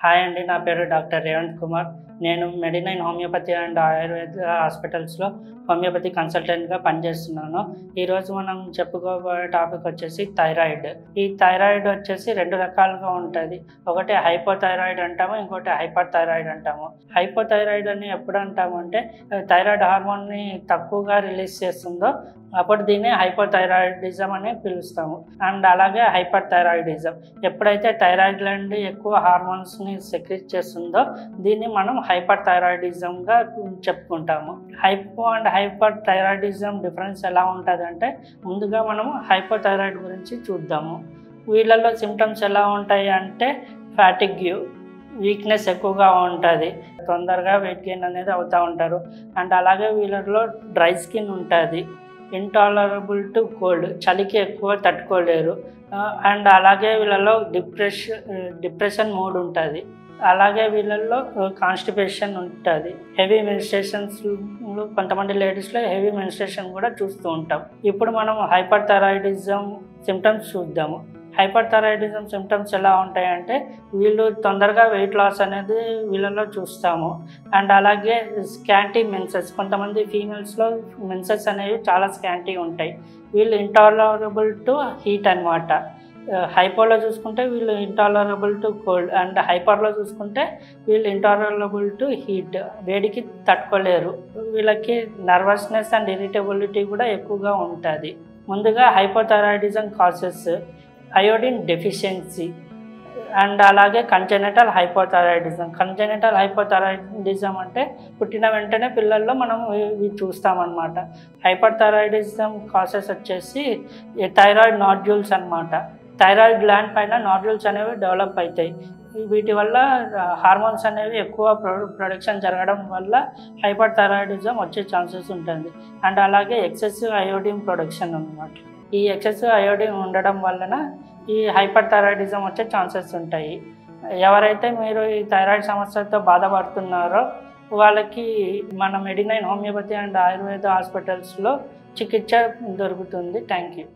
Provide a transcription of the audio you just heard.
Hi అండి. నా పేరు డాక్టర్ రేవంత్ కుమార్. నేను మెడినైన్ హోమియోపతి అండ్ ఆయుర్వేద హాస్పిటల్స్లో హోమియోపతి కన్సల్టెంట్గా పనిచేస్తున్నాను. ఈరోజు మనం చెప్పుకోబోయే టాపిక్ వచ్చేసి థైరాయిడ్. ఈ థైరాయిడ్ వచ్చేసి 2 రకాలుగా ఉంటుంది. ఒకటి హైపోథైరాయిడ్ అంటాము, ఇంకోటి హైపర్ థైరాయిడ్ అంటాము. హైపోథైరాయిడ్ అని ఎప్పుడు అంటామంటే థైరాయిడ్ హార్మోన్ని తక్కువగా రిలీజ్ చేస్తుందో అప్పుడు దీన్ని హైపోథైరాయిడిజం అని పిలుస్తాము. అండ్ అలాగే హైపర్ థైరాయిడిజం ఎప్పుడైతే థైరాయిడ్ గ్లాండ్ ఎక్కువ హార్మోన్స్ని సెక్రీట్ చేస్తుందో దీన్ని మనం హైపర్ థైరాయిడిజంగా చెప్పుకుంటాము. Hypo and hyper thyroidism difference ఎలా ఉంటుందంటే ముందుగా మనము హైపోథైరాయిడ్ గురించి చూద్దాము. వీళ్ళల్లో సిమ్టమ్స్ ఎలా ఉంటాయి అంటే ఫ్యాటిగ్యూ, వీక్నెస్ ఎక్కువగా ఉంటుంది, తొందరగా వెయిట్ గెయిన్ అనేది అవుతూ ఉంటారు. అండ్ అలాగే వీళ్ళలో డ్రై స్కిన్ ఉంటుంది, ఇంటాలరబుల్ టు కోల్డ్, చలికి ఎక్కువ తట్టుకోలేరు. అండ్ అలాగే వీళ్ళలో డిప్రెషన్ మూడ్ ఉంటుంది. అలాగే వీళ్ళల్లో కాన్స్టిపేషన్ ఉంటుంది. హెవీ మెన్స్ట్రేషన్స్, కొంతమంది లేడీస్లో హెవీ మెన్స్ట్రేషన్ కూడా చూస్తూ ఉంటాం. ఇప్పుడు మనం హైపర్ థైరాయిడిజం సిమ్టమ్స్ చూద్దాము. హైపర్ థైరాయిడిజం సిమ్టమ్స్ ఎలా ఉంటాయంటే వీళ్ళు తొందరగా వెయిట్ లాస్ అనేది వీళ్ళలో చూస్తాము. అండ్ అలాగే స్కాంటీ మెన్సెస్, కొంతమంది ఫీమేల్స్లో మెన్సెస్ అనేవి చాలా స్కాంటీ ఉంటాయి. వీళ్ళు ఇంటాలరబుల్ టు హీట్ అన్నమాట. హైపోలో చూసుకుంటే వీళ్ళు ఇంటాలరబుల్ టు కోల్డ్, అండ్ హైపర్లో చూసుకుంటే వీళ్ళు ఇంటాలరబుల్ టు హీట్, వేడికి తట్టుకోలేరు. వీళ్ళకి నర్వస్నెస్ అండ్ ఇరిటబిలిటీ కూడా ఎక్కువగా ఉంటుంది. ముందుగా hypothyroidism causes iodine deficiency and అలాగే కంజెనిటల్ హైపోథైరాయిడిజం. కంజెనిటల్ హైపోథైరాయిడిజం అంటే పుట్టిన వెంటనే పిల్లల్లో మనం ఇవి చూస్తామన్నమాట. హైపర్ థైరాయిడిజం కాసెస్ వచ్చేసి థైరాయిడ్ నాడ్యూల్స్ అన్నమాట. థైరాయిడ్ గ్లాండ్ పైన నాడ్యూల్స్ అనేవి డెవలప్ అవుతాయి. వీటి వల్ల హార్మోన్స్ అనేవి ఎక్కువ ప్రొడక్షన్ జరగడం వల్ల హైపర్ థైరాయిడిజం వచ్చే ఛాన్సెస్ ఉంటుంది. అండ్ అలాగే ఎక్సెసివ్ అయోడిన్ ప్రొడక్షన్ అన్నమాట. ఈ ఎక్సెసివ్ అయోడిన్ ఉండడం వలన ఈ హైపర్ థైరాయిడిజం వచ్చే ఛాన్సెస్ ఉంటాయి. ఎవరైతే మీరు ఈ థైరాయిడ్ సమస్యతో బాధపడుతున్నారో వాళ్ళకి మన మెడినైన్ హోమియోపతి అండ్ ఆయుర్వేద హాస్పిటల్స్లో చికిత్స దొరుకుతుంది. Thank you.